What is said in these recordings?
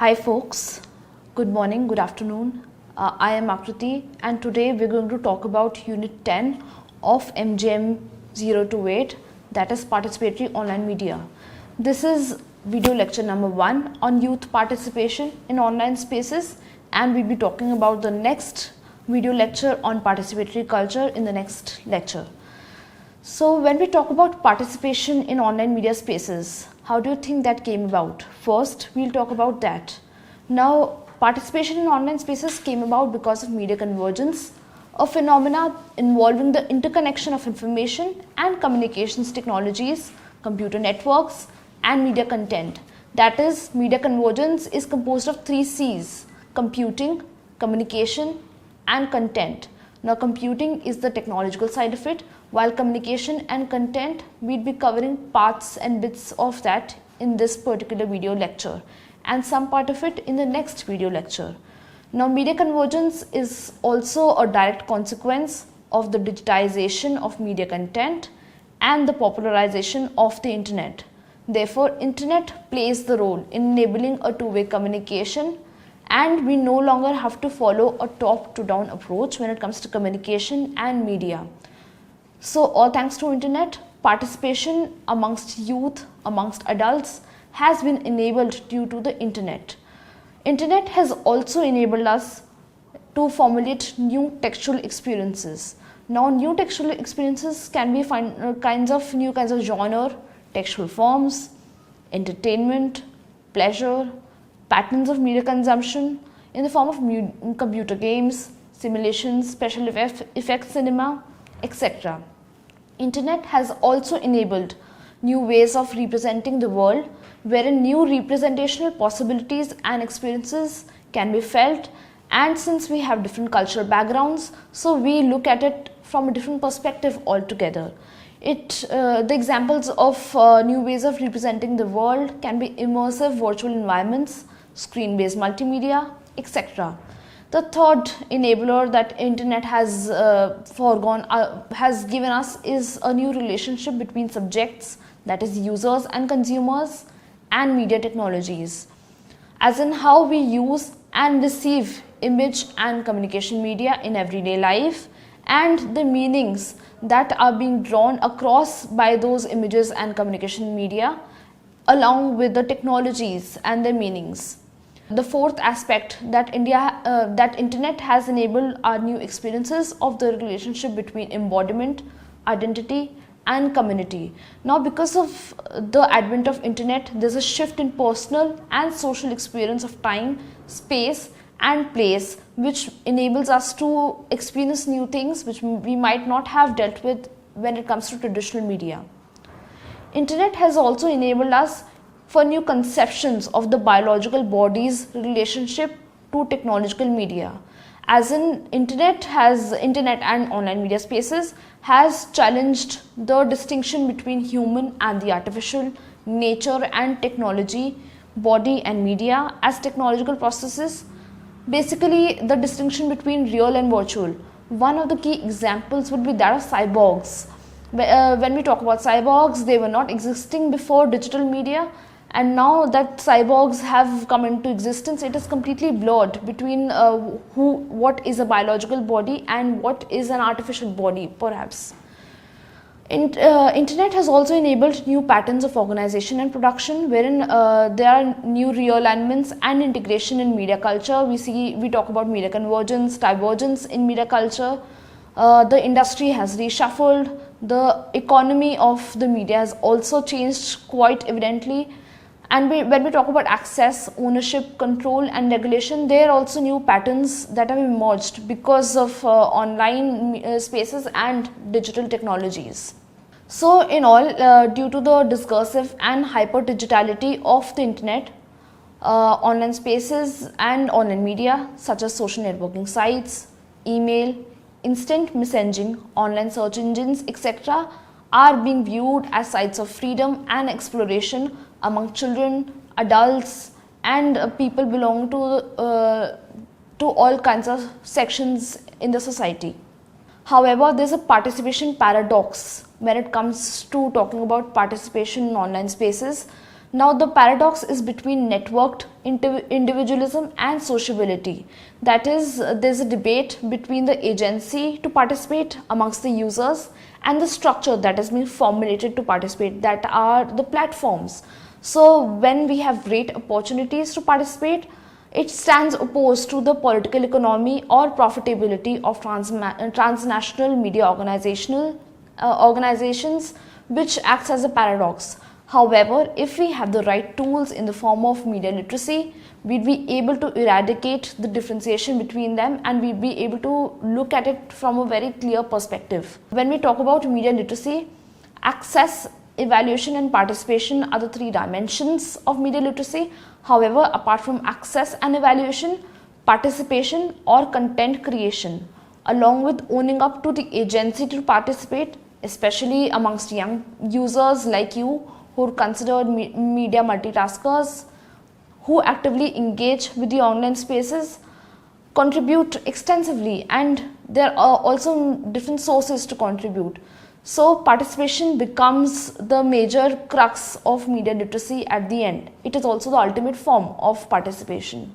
Hi folks, good morning, good afternoon. I am Akriti and today we're going to talk about Unit 10 of MJM028, that is Participatory Online Media. This is video lecture number 1 on youth participation in online spaces, and we'll be talking about the next video lecture on participatory culture in the next lecture. So when we talk about participation in online media spaces, how do you think that came about? First, we'll talk about that. Now, participation in online spaces came about because of media convergence, a phenomena involving the interconnection of information and communications technologies, computer networks, and media content. That is, media convergence is composed of 3 C's: computing, communication, and content. Now, computing is the technological side of it, while communication and content, we'll be covering parts and bits of that in this particular video lecture, and some part of it in the next video lecture. Now, media convergence is also a direct consequence of the digitization of media content and the popularization of the internet. Therefore, internet plays the role in enabling a two-way communication, and we no longer have to follow a top-to-down approach when it comes to communication and media. So, all thanks to internet, participation amongst youth, amongst adults has been enabled due to the internet. Internet has also enabled us to formulate new textual experiences. Now, new textual experiences can be new kinds of genre, textual forms, entertainment, pleasure, patterns of media consumption in the form of computer games, simulations, special effects cinema, etc. Internet has also enabled new ways of representing the world, wherein new representational possibilities and experiences can be felt, and since we have different cultural backgrounds, so we look at it from a different perspective altogether. The examples of new ways of representing the world can be immersive virtual environments, screen-based multimedia, etc. The third enabler that internet has given us is a new relationship between subjects, that is users and consumers, and media technologies, as in how we use and receive image and communication media in everyday life, and the meanings that are being drawn across by those images and communication media along with the technologies and their meanings. The fourth aspect that internet has enabled are new experiences of the relationship between embodiment, identity, and community. Now, because of the advent of internet, there's a shift in personal and social experience of time, space, and place, which enables us to experience new things which we might not have dealt with when it comes to traditional media. Internet has also enabled us for new conceptions of the biological body's relationship to technological media, as in internet and online media spaces has challenged the distinction between human and the artificial, nature and technology, body and media as technological processes. Basically, the distinction between real and virtual. One of the key examples would be that of cyborgs. When we talk about cyborgs, they were not existing before digital media, and now that cyborgs have come into existence, it is completely blurred between what is a biological body and what is an artificial body, perhaps. Internet has also enabled new patterns of organization and production, wherein there are new realignments and integration in media culture. We talk about media convergence, divergence in media culture. The industry has reshuffled. The economy of the media has also changed quite evidently. And when we talk about access, ownership, control and regulation, there are also new patterns that have emerged because of online spaces and digital technologies. So in all, due to the discursive and hyper digitality of the internet, online spaces and online media such as social networking sites, email, instant messaging, online search engines, etc. are being viewed as sites of freedom and exploration among children, adults, and people belong to all kinds of sections in the society. However, there is a participation paradox when it comes to talking about participation in online spaces. Now the paradox is between networked individualism and sociability. That is, there's a debate between the agency to participate amongst the users and the structure that has been formulated to participate, that are the platforms. So when we have great opportunities to participate, it stands opposed to the political economy or profitability of transnational media organizations, which acts as a paradox. However, if we have the right tools in the form of media literacy, we'd be able to eradicate the differentiation between them, and we'd be able to look at it from a very clear perspective. When we talk about media literacy, access, evaluation and participation are the three dimensions of media literacy. However, apart from access and evaluation, participation or content creation, along with owning up to the agency to participate, especially amongst young users like you, who are considered media multitaskers, who actively engage with the online spaces, contribute extensively, and there are also different sources to contribute. So participation becomes the major crux of media literacy at the end. It is also the ultimate form of participation.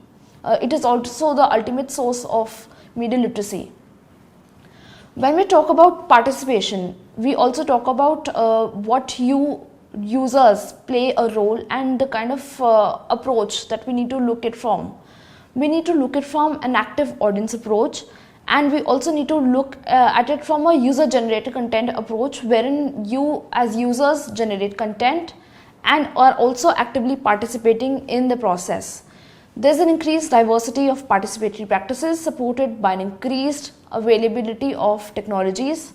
It is also the ultimate source of media literacy. When we talk about participation, we also talk about what users play a role and the kind of approach that we need to look at from. We need to look at from an active audience approach, and we also need to look at it from a user generated content approach, wherein you as users generate content and are also actively participating in the process. There's an increased diversity of participatory practices supported by an increased availability of technologies.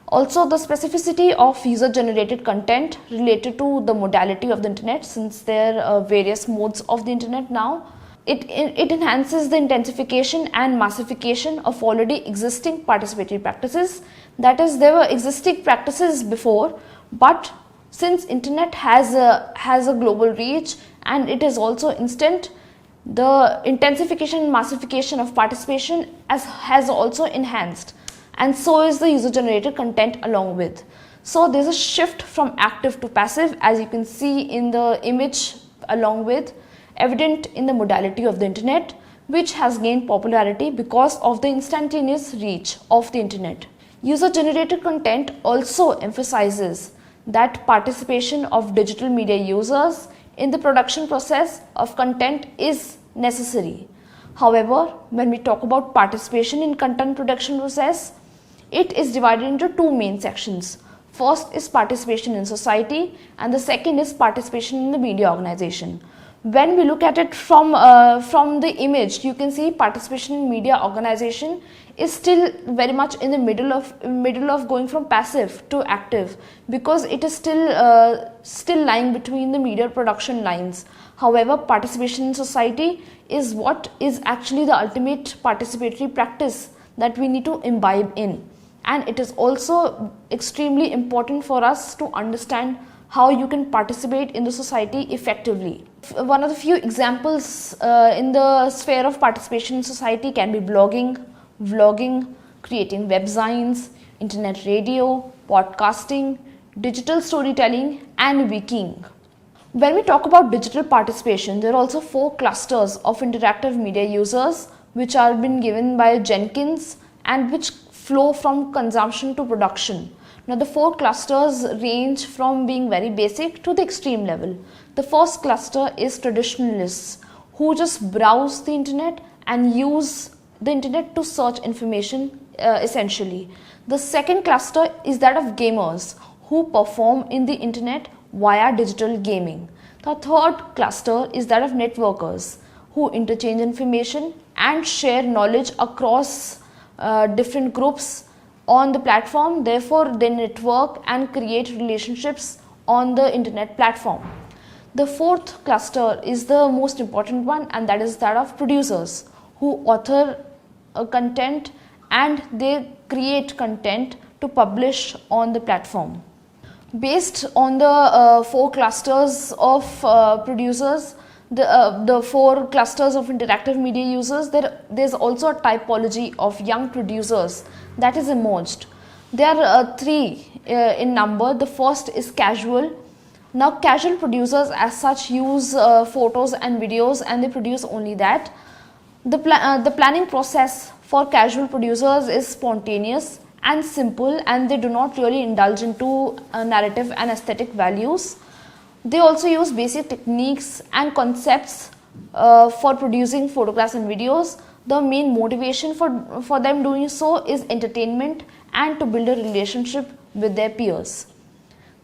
Also, the specificity of user-generated content related to the modality of the internet, since there are various modes of the internet now, it enhances the intensification and massification of already existing participatory practices. That is, there were existing practices before, but since internet has a global reach and it is also instant, the intensification and massification of participation has also enhanced. And so is the user generated content along with. So there's a shift from active to passive, as you can see in the image along with, evident in the modality of the internet, which has gained popularity because of the instantaneous reach of the internet. User generated content also emphasizes that participation of digital media users in the production process of content is necessary. However, when we talk about participation in content production process, it is divided into two main sections. First is participation in society, and the second is participation in the media organization. When we look at it from the image, you can see participation in media organization is still very much in the middle of going from passive to active, because it is still lying between the media production lines. However, participation in society is what is actually the ultimate participatory practice that we need to imbibe in. And it is also extremely important for us to understand how you can participate in the society effectively. One of the few examples in the sphere of participation in society can be blogging, vlogging, creating webzines, internet radio, podcasting, digital storytelling, and wikiing. When we talk about digital participation, there are also 4 clusters of interactive media users which are been given by Jenkins and which flow from consumption to production. Now the 4 clusters range from being very basic to the extreme level. The first cluster is traditionalists who just browse the internet and use the internet to search information essentially. The second cluster is that of gamers who perform in the internet via digital gaming. The third cluster is that of networkers who interchange information and share knowledge across different groups on the platform. Therefore, they network and create relationships on the internet platform. The fourth cluster is the most important one, and that is that of producers who author content and they create content to publish on the platform. Based on the 4 clusters of producers, the 4 clusters of interactive media users, there's also a typology of young producers that is emerged. There are 3 in number. The first is casual. Now casual producers as such use photos and videos, and they produce only that. The planning process for casual producers is spontaneous and simple, and they do not really indulge into narrative and aesthetic values. They also use basic techniques and concepts for producing photographs and videos. The main motivation for them doing so is entertainment and to build a relationship with their peers.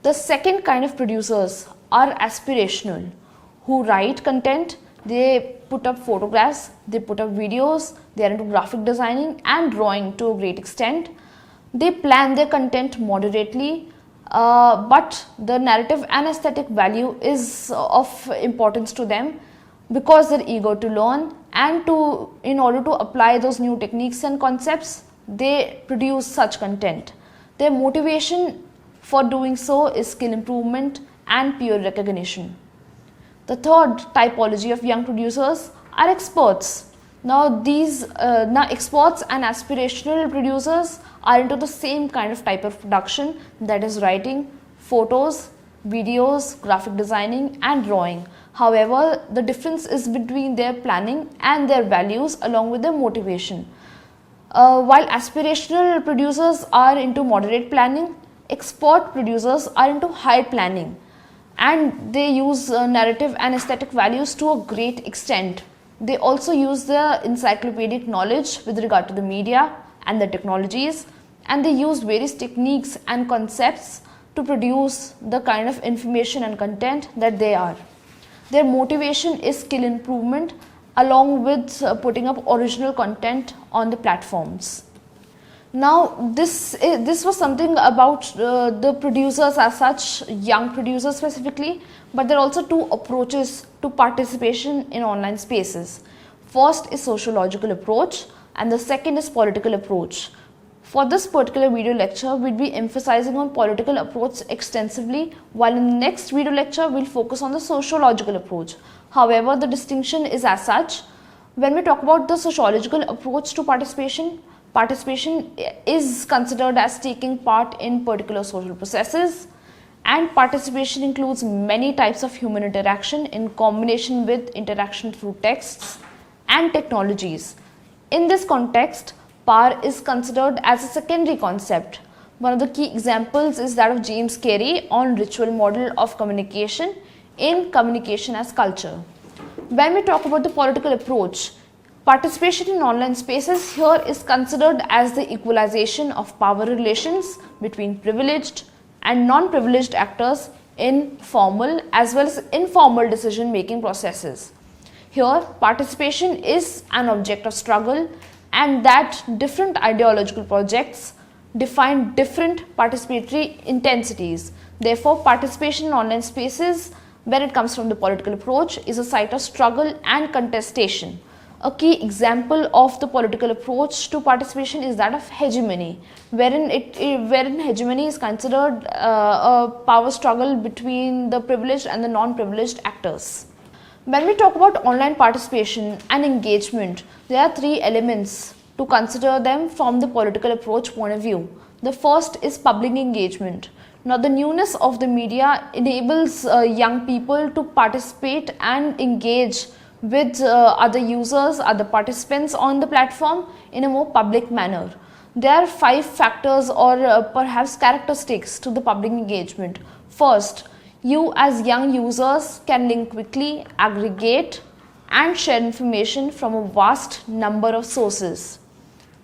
The second kind of producers are aspirational, who write content. They put up photographs, they put up videos, they are into graphic designing and drawing to a great extent. They plan their content moderately, but the narrative and aesthetic value is of importance to them because they're eager to learn, and in order to apply those new techniques and concepts, they produce such content. Their motivation for doing so is skill improvement and peer recognition. The third typology of young producers are experts. Now experts and aspirational producers are into the same kind of type of production, that is writing, photos, videos, graphic designing and drawing. However, the difference is between their planning and their values along with their motivation. While aspirational producers are into moderate planning, expert producers are into high planning, and they use narrative and aesthetic values to a great extent. They also use their encyclopedic knowledge with regard to the media and the technologies, and they use various techniques and concepts to produce the kind of information and content that they are. Their motivation is skill improvement along with putting up original content on the platforms. Now this was something about the producers as such, young producers specifically, but there are also two approaches to participation in online spaces. First is sociological approach and the second is political approach. For this particular video lecture, we'll be emphasizing on political approach extensively, while in the next video lecture, we'll focus on the sociological approach. However, the distinction is as such. When we talk about the sociological approach to participation, participation is considered as taking part in particular social processes, and participation includes many types of human interaction in combination with interaction through texts and technologies. In this context, power is considered as a secondary concept. One of the key examples is that of James Carey on ritual model of communication in Communication as Culture. When we talk about the political approach, participation in online spaces here is considered as the equalization of power relations between privileged and non-privileged actors in formal as well as informal decision-making processes. Here, participation is an object of struggle, and that different ideological projects define different participatory intensities. Therefore, participation in online spaces, when it comes from the political approach, is a site of struggle and contestation. A key example of the political approach to participation is that of hegemony, wherein hegemony is considered a power struggle between the privileged and the non-privileged actors. When we talk about online participation and engagement, there are three elements to consider them from the political approach point of view. The first is public engagement. Now, the newness of the media enables young people to participate and engage with other users, other participants on the platform in a more public manner. There are 5 factors or perhaps characteristics to the public engagement. First, you as young users can link quickly, aggregate and share information from a vast number of sources.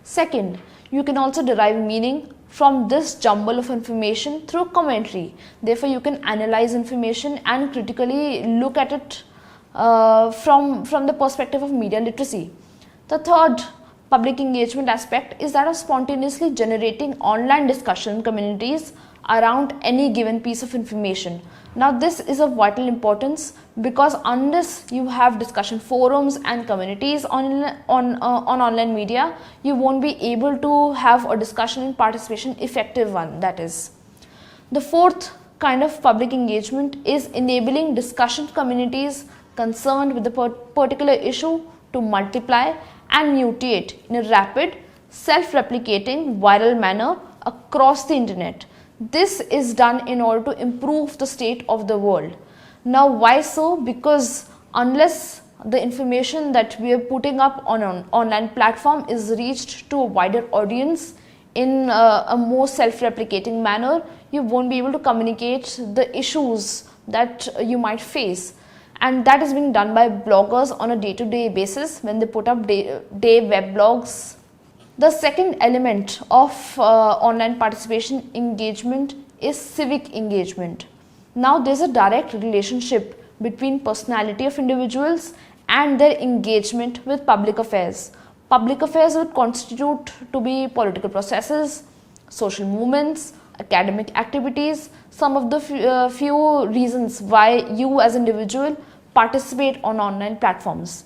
Second, you can also derive meaning from this jumble of information through commentary. Therefore, you can analyze information and critically look at it from the perspective of media literacy. The third public engagement aspect is that of spontaneously generating online discussion communities around any given piece of information. Now, this is of vital importance because unless you have discussion forums and communities on online media, you won't be able to have a discussion and participation effective one, that is. The fourth kind of public engagement is enabling discussion communities concerned with the particular issue to multiply and mutate in a rapid, self-replicating viral manner across the internet. This is done in order to improve the state of the world. Now, why so? Because unless the information that we are putting up on an online platform is reached to a wider audience in a more self-replicating manner, you won't be able to communicate the issues that you might face. And that is being done by bloggers on a day-to-day basis when they put up day web blogs. The second element of online participation engagement is civic engagement. Now, there's a direct relationship between personality of individuals and their engagement with public affairs. Public affairs would constitute to be political processes, social movements, academic activities, some of the few reasons why you as an individual participate on online platforms.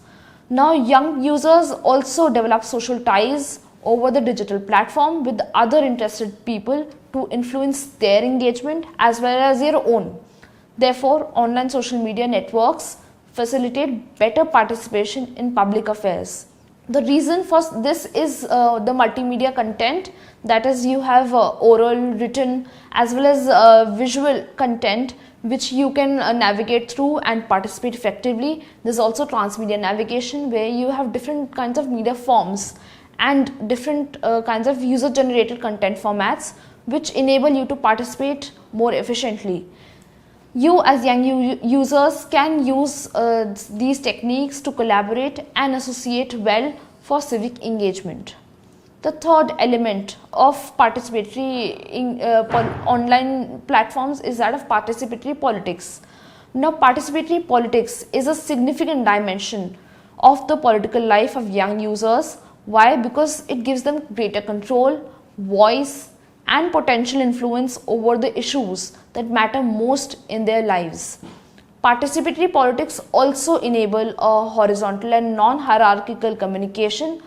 Now, young users also develop social ties over the digital platform with other interested people to influence their engagement as well as their own. Therefore, online social media networks facilitate better participation in public affairs. The reason for this is the multimedia content, that is, you have oral, written as well as visual content which you can navigate through and participate effectively. There's also transmedia navigation where you have different kinds of media forms and different kinds of user generated content formats which enable you to participate more efficiently. You as young users can use these techniques to collaborate and associate well for civic engagement. The third element of participatory online platforms is that of participatory politics. Now, participatory politics is a significant dimension of the political life of young users. Why? Because it gives them greater control, voice, and potential influence over the issues that matter most in their lives. Participatory politics also enable a horizontal and non-hierarchical communication,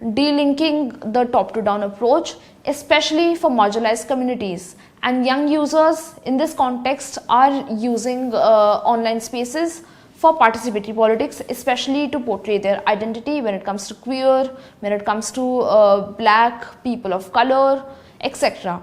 delinking the top-to-down approach, especially for marginalized communities. And young users in this context are using online spaces for participatory politics, especially to portray their identity when it comes to queer, when it comes to black, people of color, etc.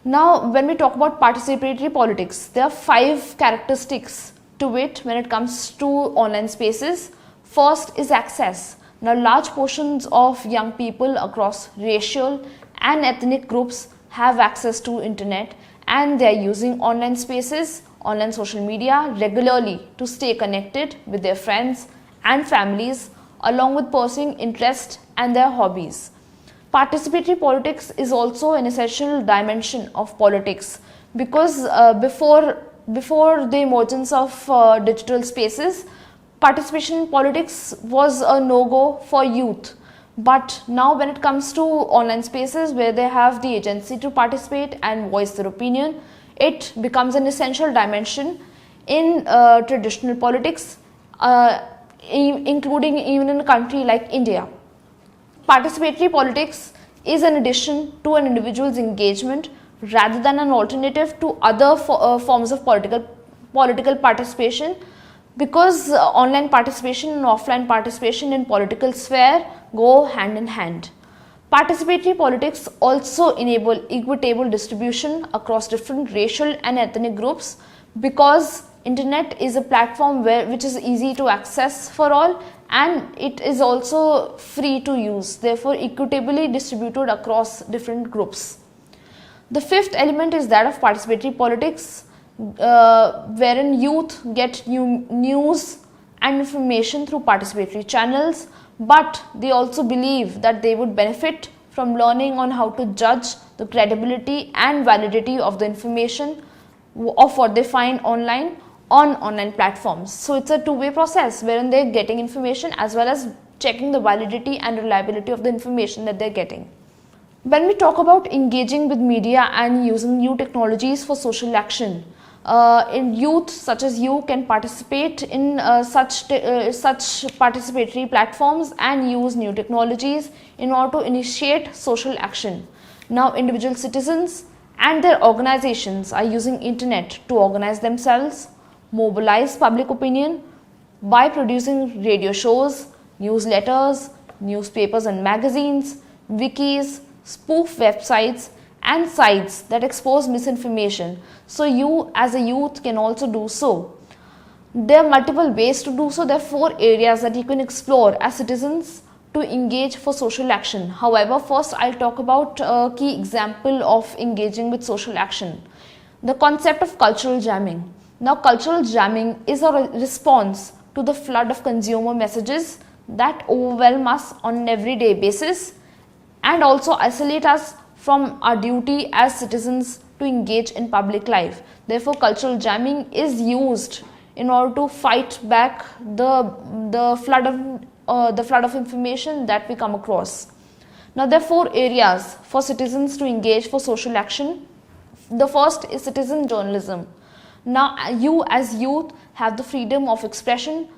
Now, when we talk about participatory politics, there are 5 characteristics to it when it comes to online spaces. First is access. Now, large portions of young people across racial and ethnic groups have access to internet, and they are using online spaces, online social media regularly to stay connected with their friends and families along with pursuing interest and their hobbies. Participatory politics is also an essential dimension of politics because before the emergence of digital spaces, participation in politics was a no-go for youth. But now when it comes to online spaces where they have the agency to participate and voice their opinion, it becomes an essential dimension in traditional politics, including even in a country like India. Participatory politics is an addition to an individual's engagement rather than an alternative to other forms of political participation, because online participation and offline participation in political sphere go hand in hand. Participatory politics also enable equitable distribution across different racial and ethnic groups, because internet is a platform which is easy to access for all, and it is also free to use, therefore equitably distributed across different groups. The fifth element is that of participatory politics, wherein youth get news and information through participatory channels, but they also believe that they would benefit from learning on how to judge the credibility and validity of the information of what they find online on online platforms. So it's a two-way process wherein they're getting information as well as checking the validity and reliability of the information that they're getting. When we talk about engaging with media and using new technologies for social action, in youth such as you can participate in such participatory platforms and use new technologies in order to initiate social action. Now, individual citizens and their organizations are using internet to organize themselves, mobilize public opinion by producing radio shows, newsletters, newspapers and magazines, wikis, spoof websites, and sites that expose misinformation. So you as a youth can also do so. There are multiple ways to do so. There are 4 areas that you can explore as citizens to engage for social action. However, first I'll talk about a key example of engaging with social action. The concept of cultural jamming. Now, cultural jamming is a response to the flood of consumer messages that overwhelm us on an everyday basis and also isolate us from our duty as citizens to engage in public life. Therefore, cultural jamming is used in order to fight back the flood of information that we come across. Now, there are 4 areas for citizens to engage for social action. The first is citizen journalism. Now, you as youth have the freedom of expression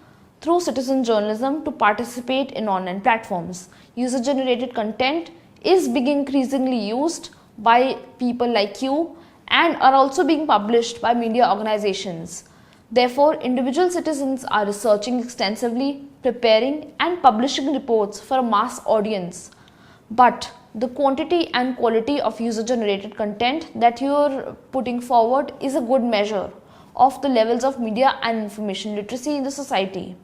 through citizen journalism to participate in online platforms. User-generated content is being increasingly used by people like you and are also being published by media organizations. Therefore, individual citizens are researching extensively, preparing and publishing reports for a mass audience. But the quantity and quality of user-generated content that you are putting forward is a good measure of the levels of media and information literacy in the society.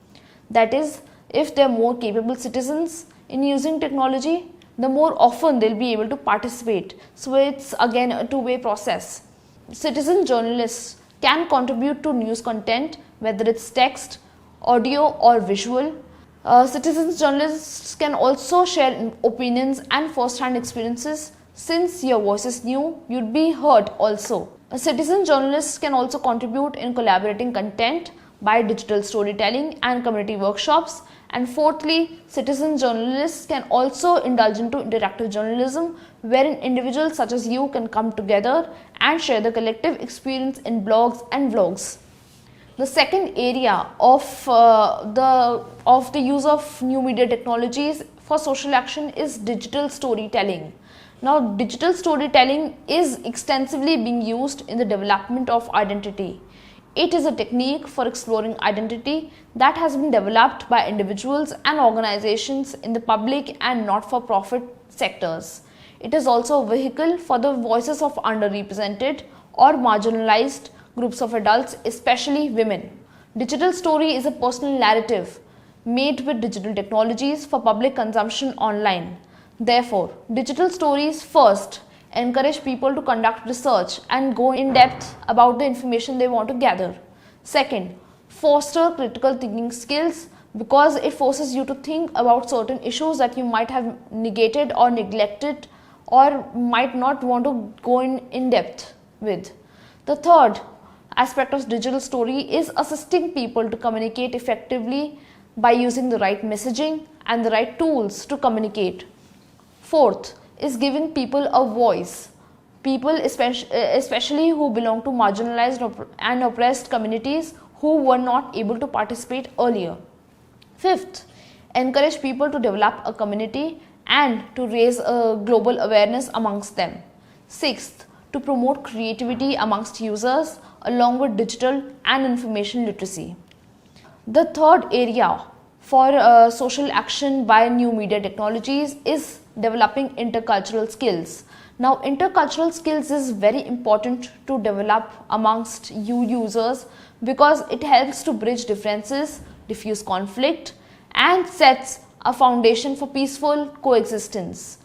That is, if there are more capable citizens in using technology, the more often they'll be able to participate. So it's again a two-way process. Citizen journalists can contribute to news content, whether it's text, audio or visual. Citizen journalists can also share opinions and first-hand experiences. Since your voice is new, you'd be heard also. Citizen journalists can also contribute in collaborating content by digital storytelling and community workshops. And fourthly, citizen journalists can also indulge into interactive journalism, wherein individuals such as you can come together and share the collective experience in blogs and vlogs. The second area of the use of new media technologies for social action is digital storytelling. Now, digital storytelling is extensively being used in the development of identity. It is a technique for exploring identity that has been developed by individuals and organizations in the public and not-for-profit sectors. It is also a vehicle for the voices of underrepresented or marginalized groups of adults, especially women. Digital story is a personal narrative made with digital technologies for public consumption online. Therefore, digital stories first encourage people to conduct research and go in depth about the information they want to gather. Second, foster critical thinking skills because it forces you to think about certain issues that you might have negated or neglected or might not want to go in depth with. The third aspect of digital story is assisting people to communicate effectively by using the right messaging and the right tools to communicate. Fourth is giving people a voice. People especially who belong to marginalized and oppressed communities who were not able to participate earlier. Fifth, encourage people to develop a community and to raise a global awareness amongst them. Sixth, to promote creativity amongst users along with digital and information literacy. The third area for social action by new media technologies is developing intercultural skills. Now, intercultural skills is very important to develop amongst you users because it helps to bridge differences, diffuse conflict, and sets a foundation for peaceful coexistence.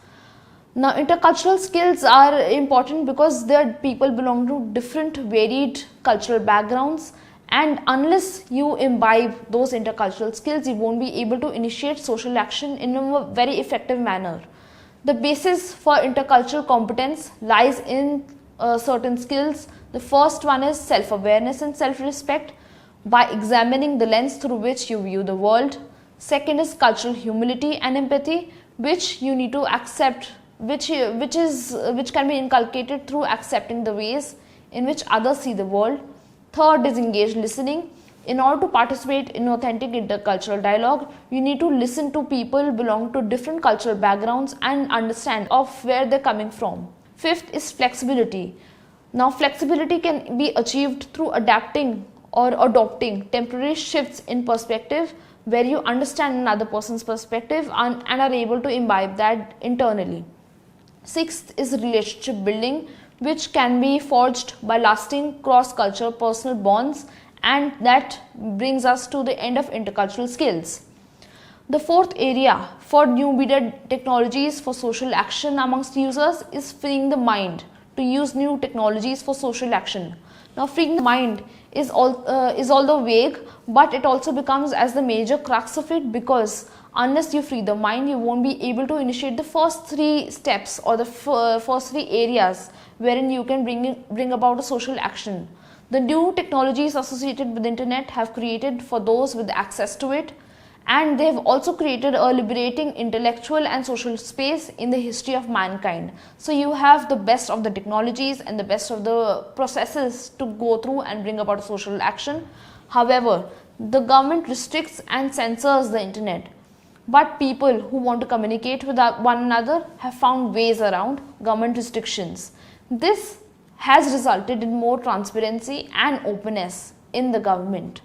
Now, intercultural skills are important because there people belong to different varied cultural backgrounds, and unless you imbibe those intercultural skills, you won't be able to initiate social action in a very effective manner. The basis for intercultural competence lies in certain skills. The first one is self-awareness and self-respect by examining the lens through which you view the world. Second is cultural humility and empathy, which you need to accept, which can be inculcated through accepting the ways in which others see the world. Third is engaged listening. In order to participate in authentic intercultural dialogue, you need to listen to people belong to different cultural backgrounds and understand of where they're coming from. Fifth is flexibility. Now, flexibility can be achieved through adapting or adopting temporary shifts in perspective where you understand another person's perspective and are able to imbibe that internally. Sixth is relationship building, which can be forged by lasting cross-cultural personal bonds, and that brings us to the end of intercultural skills. The fourth area for new media technologies for social action amongst users is freeing the mind to use new technologies for social action. Now, freeing the mind is although vague, but it also becomes as the major crux of it, because unless you free the mind, you won't be able to initiate the first three steps or the first three areas wherein you can bring about a social action. The new technologies associated with the internet have created for those with access to it, and they have also created a liberating intellectual and social space in the history of mankind. So you have the best of the technologies and the best of the processes to go through and bring about a social action. However, the government restricts and censors the internet, but people who want to communicate with one another have found ways around government restrictions. This has resulted in more transparency and openness in the government.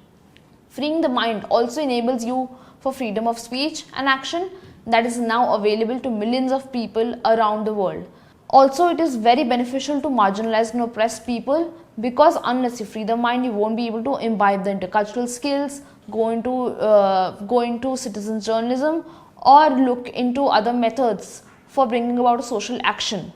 Freeing the mind also enables you for freedom of speech and action that is now available to millions of people around the world. Also, it is very beneficial to marginalized and oppressed people, because unless you free the mind, you won't be able to imbibe the intercultural skills, go into citizen journalism, or look into other methods for bringing about a social action.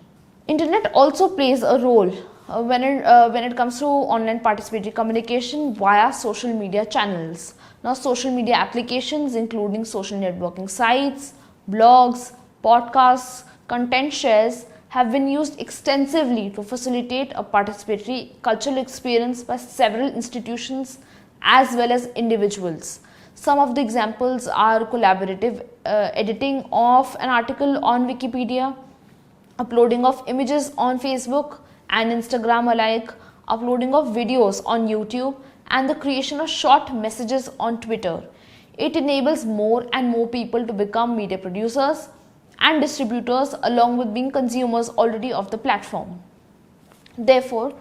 Internet also plays a role when it comes to online participatory communication via social media channels. Now, social media applications including social networking sites, blogs, podcasts, content shares have been used extensively to facilitate a participatory cultural experience by several institutions as well as individuals. Some of the examples are collaborative editing of an article on Wikipedia, uploading of images on Facebook and Instagram alike, uploading of videos on YouTube, and the creation of short messages on Twitter. It enables more and more people to become media producers and distributors, along with being consumers already of the platform. Therefore,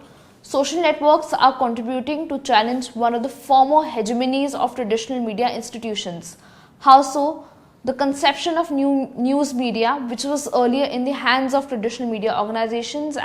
social networks are contributing to challenge one of the former hegemonies of traditional media institutions. How so? The conception of new news media, which was earlier in the hands of traditional media organizations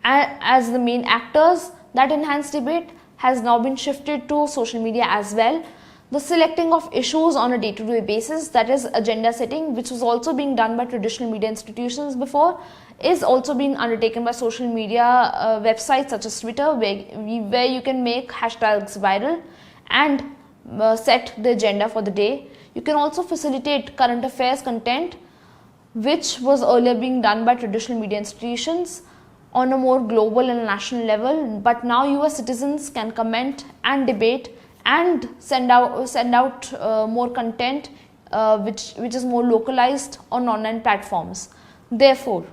as the main actors that enhance debate, has now been shifted to social media as well. The selecting of issues on a day-to-day basis, that is agenda setting, which was also being done by traditional media institutions before, is also being undertaken by social media websites such as Twitter, where you can make hashtags viral and set the agenda for the day. You can also facilitate current affairs content, which was earlier being done by traditional media institutions on a more global and national level, but now you as citizens can comment and debate and send out more content which is more localized on online platforms. Therefore,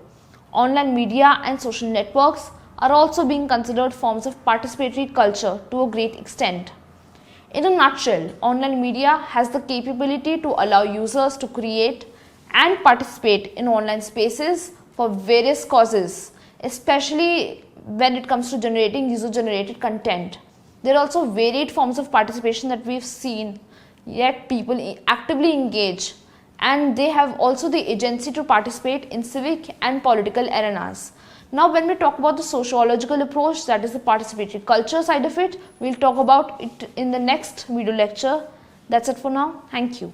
online media and social networks are also being considered forms of participatory culture to a great extent. In a nutshell, online media has the capability to allow users to create and participate in online spaces for various causes, especially when it comes to generating user-generated content. There are also varied forms of participation that we've seen, yet people actively engage, and they have also the agency to participate in civic and political arenas. Now, when we talk about the sociological approach, that is the participatory culture side of it, we'll talk about it in the next video lecture. That's it for now. Thank you.